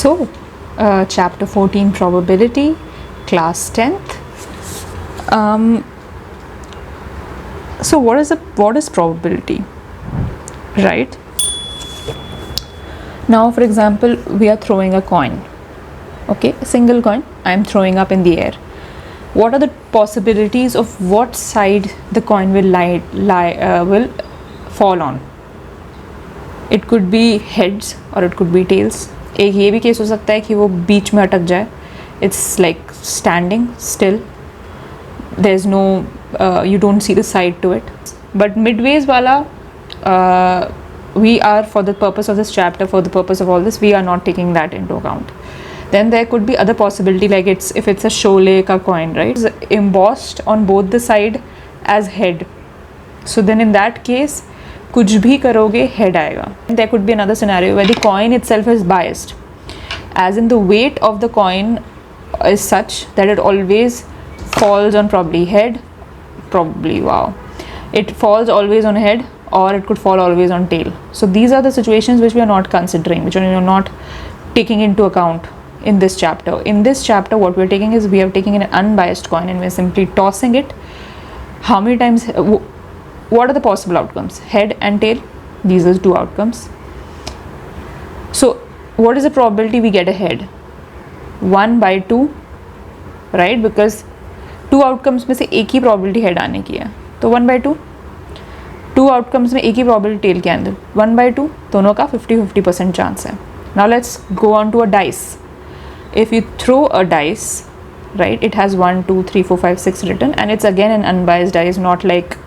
So, chapter 14, probability, class 10th. So what is probability, right? Now, for example, we are throwing a coin, okay, a single coin I am throwing up in the air. What are the possibilities of what side the coin will fall on? It could be heads or it could be tails. एक ये भी case हो सकता है कि वो बीच में अटक जाए. It's like standing still. There's no you don't see the side to it. But midways wala, we are, for the purpose of this chapter, for the purpose of all this, we are not taking that into account. Then there could be other possibility, like if it's a Sholay ka coin, right? It's embossed on both the side as head. So then in that case, कुछ भी करोगे head आएगा. There could be another scenario where the coin itself is biased, as in the weight of the coin is such that it always falls on probably head, it falls always on head, or it could fall always on tail. So these are the situations which we are not considering, which we are not taking into account in this chapter. In this chapter, what we are taking is, we are taking an unbiased coin and we are simply tossing it. How many times, what are the possible outcomes? Head and tail, these are the two outcomes. So what is the probability we get a head? 1/2, right? Because two outcomes में से एक ही probability head आने की है, तो 1/2. To outcomes में एक ही probability tail के अंदर, 1/2, दोनों का 50-50% चांस है. Now let's go on to a dice. If you throw a dice, right, it has 1, 2, 3, 4, 5, 6 written, and it's again an unbiased dice, not like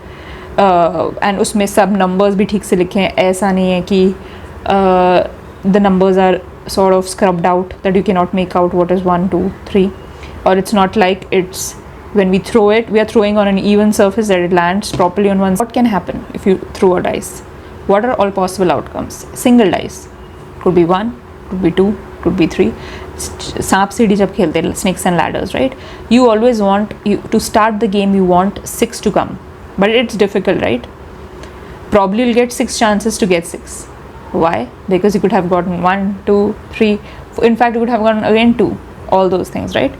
and उसमें सब numbers भी ठीक से लिखे हैं. ऐसा नहीं है कि the numbers are sort of scrubbed out that you cannot make out what is 1, 2, 3, or it's not like it's, when we throw it, we are throwing on an even surface that it lands properly on one side. What can happen if you throw a dice? What are all possible outcomes? Single dice, could be 1, could be 2, could be 3. सांप सीढ़ी जब खेलते हैं, snakes and ladders, right? You always want, to start the game, you want 6 to come, but it's difficult, right? Probably you'll get 6 chances to get 6. Why? Because you could have gotten 1, 2, 3. In fact, you could have gotten again 2. All those things, right?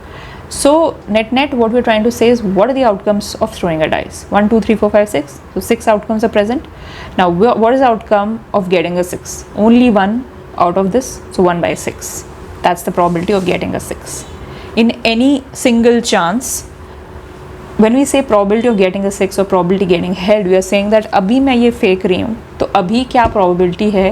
So net, what we're trying to say is, what are the outcomes of throwing a dice? 1, 2, 3, 4, 5, 6. So 6 outcomes are present. Now, what is the outcome of getting a 6? Only one out of this, so 1/6. That's the probability of getting a 6. In any single chance, when we say probability of getting a 6 or probability getting head, we are saying that अभी मैं ये फेंक रही हूँ, तो अभी क्या probability है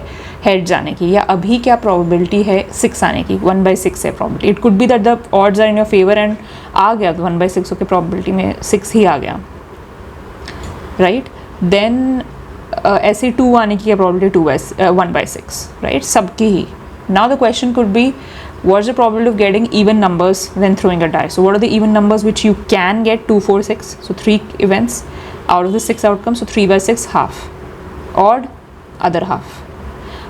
head जाने की, या अभी क्या probability है 6 आने की. 1/6 है probability. It could be that the odds are in your favor and आ गया, तो 1/6 के probability में 6 ही आ गया, right? Then ऐसे 2 आने की probability 1/6, right? सबकी ही. Now the question could be, what's the probability of getting even numbers when throwing a dice? So what are the even numbers which you can get? 2, 4, 6. So 3 events out of the 6 outcomes. So 3/6, half. Odd, other half.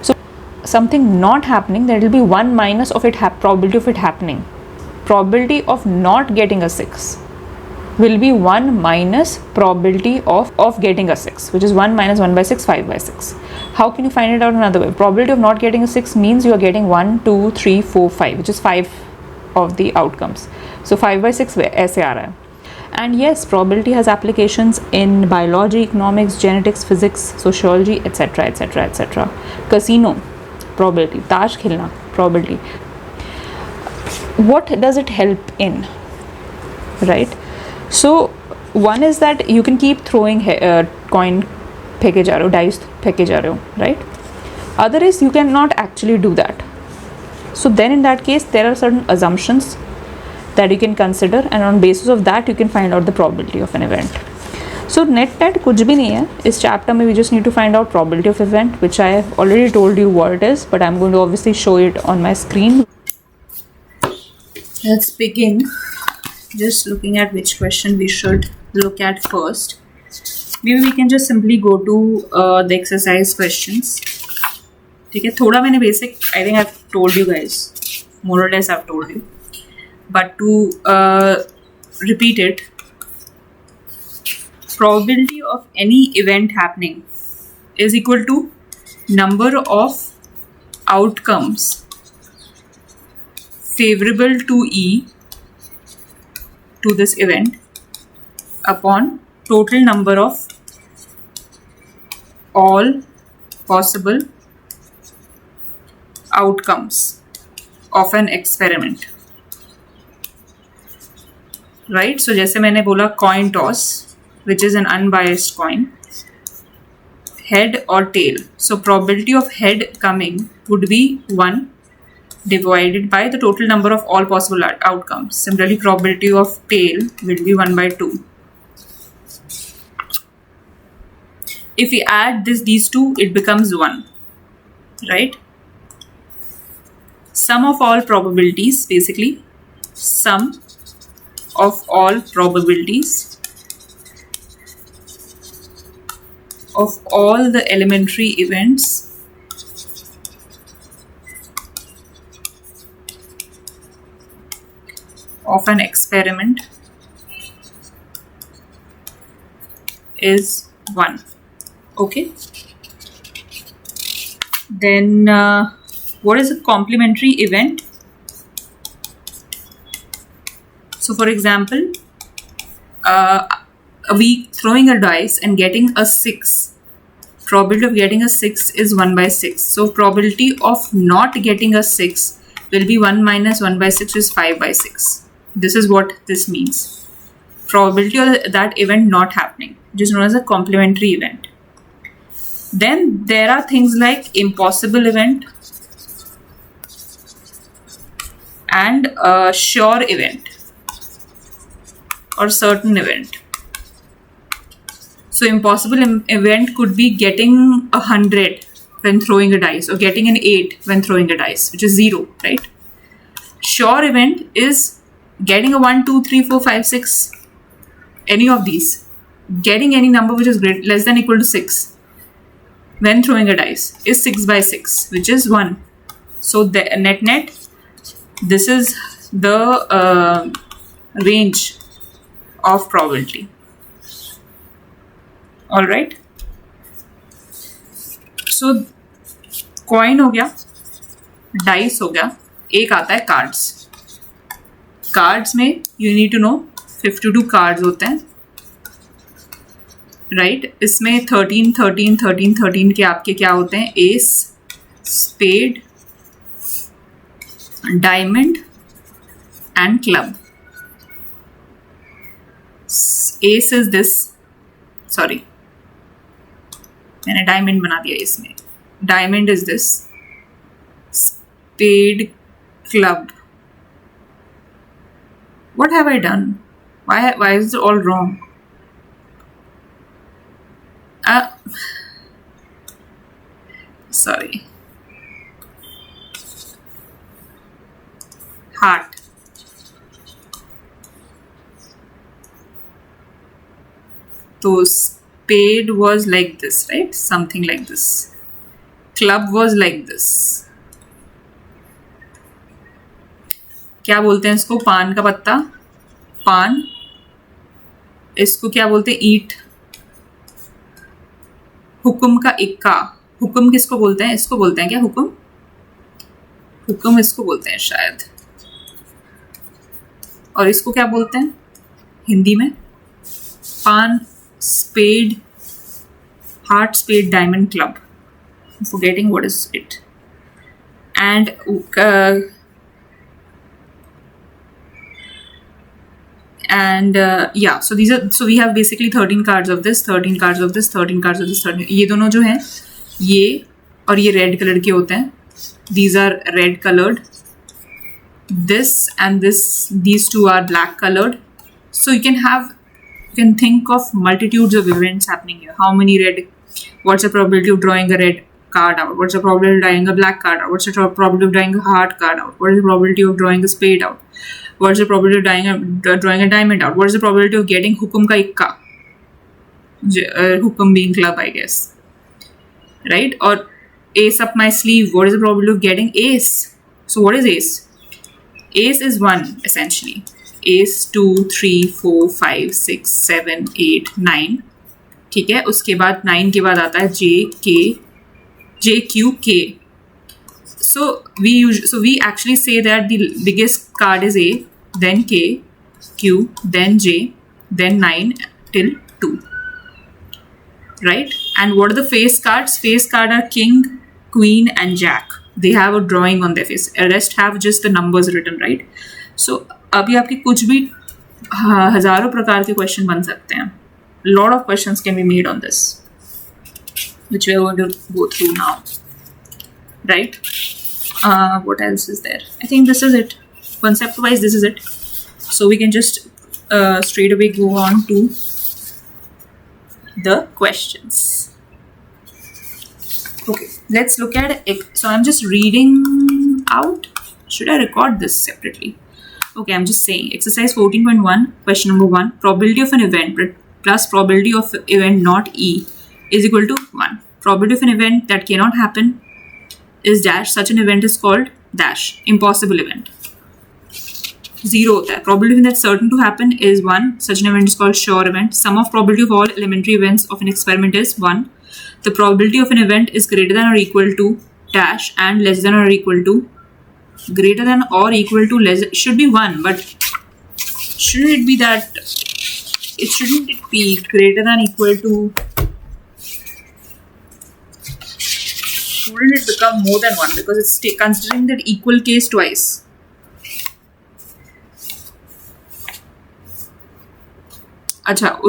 So something not happening, there will be 1 minus of it probability of it happening. Probability of not getting a 6 will be 1 minus probability of getting a 6, which is 1 minus 1/6, 5/6. How can you find it out another way? Probability of not getting a 6 means you are getting 1, 2, 3, 4, 5, which is 5 of the outcomes. So 5/6 ऐसे आ रहा है. And yes, probability has applications in biology, economics, genetics, physics, sociology, etc, etc, etc. Casino, probability. ताश खेलना, probability. What does it help in, right? So one is that you can keep throwing coin फेंके जा रहे हो, dice फेंके जा रहे हो, right? Other is you cannot actually do that. So then in that case, there are certain assumptions that you can consider, and on basis of that you can find out the probability of an event. So net कुछ भी नहीं है इस chapter में. We just need to find out probability of event, which I have already told you what it is, but I'm going to obviously show it on my screen. Let's begin. Just looking at which question we should look at first. Maybe we can just simply go to the exercise questions. ठीक है, थोड़ा मैंने basic, I think I've told you guys, more or less I've told you, but to repeat it, probability of any event happening is equal to number of outcomes favorable to E, to this event, upon total number of all possible outcomes of an experiment. Right? So जैसे मैंने बोला coin toss, which is an unbiased coin, head or tail. So probability of head coming would be 1 divided by the total number of all possible outcomes. Similarly, probability of tail will be 1 by 2. If we add these two, it becomes 1. Right? Sum of all probabilities, basically. Sum of all probabilities of all the elementary events of an experiment is 1. Okay. Then what is a complementary event? So for example, we throwing a dice and getting a 6. Probability of getting a 6 is 1 by 6. So probability of not getting a 6 will be 1 minus 1 by 6, which is 5 by 6. This is what this means. Probability of that event not happening, which is known as a complementary event. Then there are things like impossible event and a sure event or certain event. So impossible event could be getting 100 when throwing a dice, or getting an 8 when throwing a dice, which is 0, right? Sure event is getting a 1, 2, 3, 4, 5, 6, any of these. Getting any number which is less than equal to 6 when throwing a dice is 6 by 6, which is 1. So the net, this is the range of probability. All right. So coin हो गया, dice हो गया, एक आता है cards. Cards में you need to know 52 cards होते हैं, right? इसमें 13, 13, 13, 13 के आपके क्या होते हैं? Ace, spade, diamond and club. Ace is this, sorry, मैंने डायमंड बना दिया इसमें. Diamond is this, spade, club. What have I done? Why is it all wrong? Sorry. Heart. So spade was like this, right? Something like this. Club was like this. क्या बोलते हैं इसको? पान का पत्ता, पान. इसको क्या बोलते हैं? ईट. हुक्म का इक्का. हुक्म किसको बोलते हैं? इसको बोलते हैं क्या हुक्म? हुक्म इसको बोलते हैं शायद. और इसको क्या बोलते हैं हिंदी में? पान, spade, heart, spade, diamond, club. I'm forgetting what is it. And yeah, so these are, so we have basically 13 cards of this, 13 cards of this, 13 cards of this, 13. ये दोनों जो हैं, ये और ये रेड कलर के होते हैं. These are red colored. This and this, these two are black colored. So you can think of multitudes of events happening here. How many red? What's the probability of drawing a red card out? What's the probability of drawing a black card out? What's the probability of drawing a heart card out? What is the probability of drawing a spade out? What's the probability of drawing a diamond out? What is the probability of getting hukum ka ikka? Hukum being club, I guess. Right? Or ace up my sleeve. What is the probability of getting ace? So what is ace? Ace is 1 essentially. Ace 2, 3, 4, 5, 6, 7, 8, 9. ठीक है. उसके बाद 9 के बाद आता है J, Q, K. So we actually say that the biggest card is A, then K, Q, then J, then 9 till 2, right? And what are the face cards? Face card are King, Queen and Jack. They have a drawing on their face. Rest have just the numbers written, right? So अभी आपके कुछ भी हजारों प्रकार के question बन सकते हैं. Lot of questions can be made on this, which we are going to go through now, right? What else is there? I think this is it. Concept wise, this is it. So we can just straight away go on to the questions. Okay, let's look at it. So I'm just reading out. Should I record this separately? Okay, I'm just saying. Exercise 14.1, question number 1. Probability of an event plus probability of event not E is equal to 1. Probability of an event that cannot happen is dash. Such an event is called dash. Impossible event. 0 होता है. Probability that's certain to happen is 1. Such an event is called sure event. Sum of probability of all elementary events of an experiment is 1. The probability of an event is greater than or equal to dash and less than or equal to. Greater than or equal to less should be 1, but shouldn't it be that? Shouldn't it be greater than equal to? Shouldn't it become more than 1 because it's considering that equal case twice? Acha,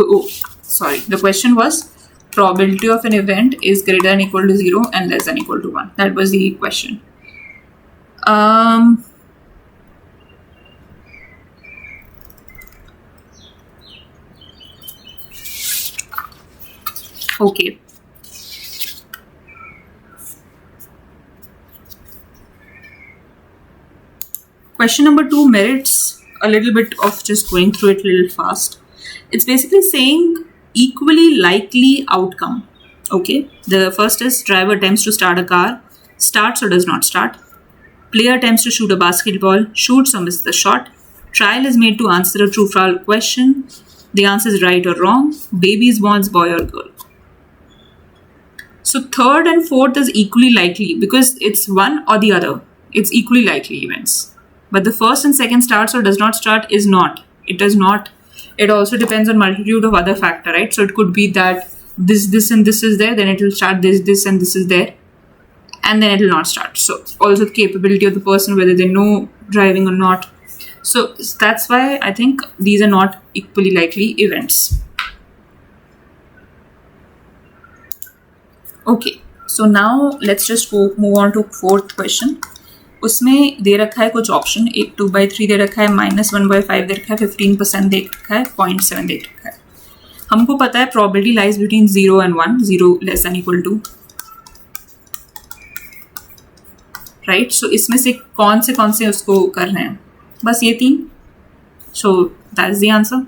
sorry. The question was probability of an event is greater than equal to 0 and less than equal to 1. That was the question. Okay. Question number 2 merits a little bit of just going through it a little fast. It's basically saying equally likely outcome. Okay. The first is driver attempts to start a car, starts or does not start. Player attempts to shoot a basketball, shoots or misses the shot. Trial is made to answer a true or false question. The answer is right or wrong. Baby is born, boy or girl. So third and fourth is equally likely because it's one or the other. It's equally likely events. But the first and second starts or does not start is not. It does not. It also depends on multitude of other factor, right? So it could be that this and this is there, then it will start this and this is there, and then it will not start. So also the capability of the person, whether they know driving or not. So that's why I think these are not equally likely events. Okay, so now let's just move on to fourth question. उसमें दे रखा है कुछ option, एक 2/3 दे रखा है, -1/5 दे रखा है, 15% दे रखा है, 0.7 दे रखा है. हमको पता है probability lies between 0 and 1, 0 less than equal to, right? So इसमें से कौन से उसको करना है? बस ये 3. So that is the answer.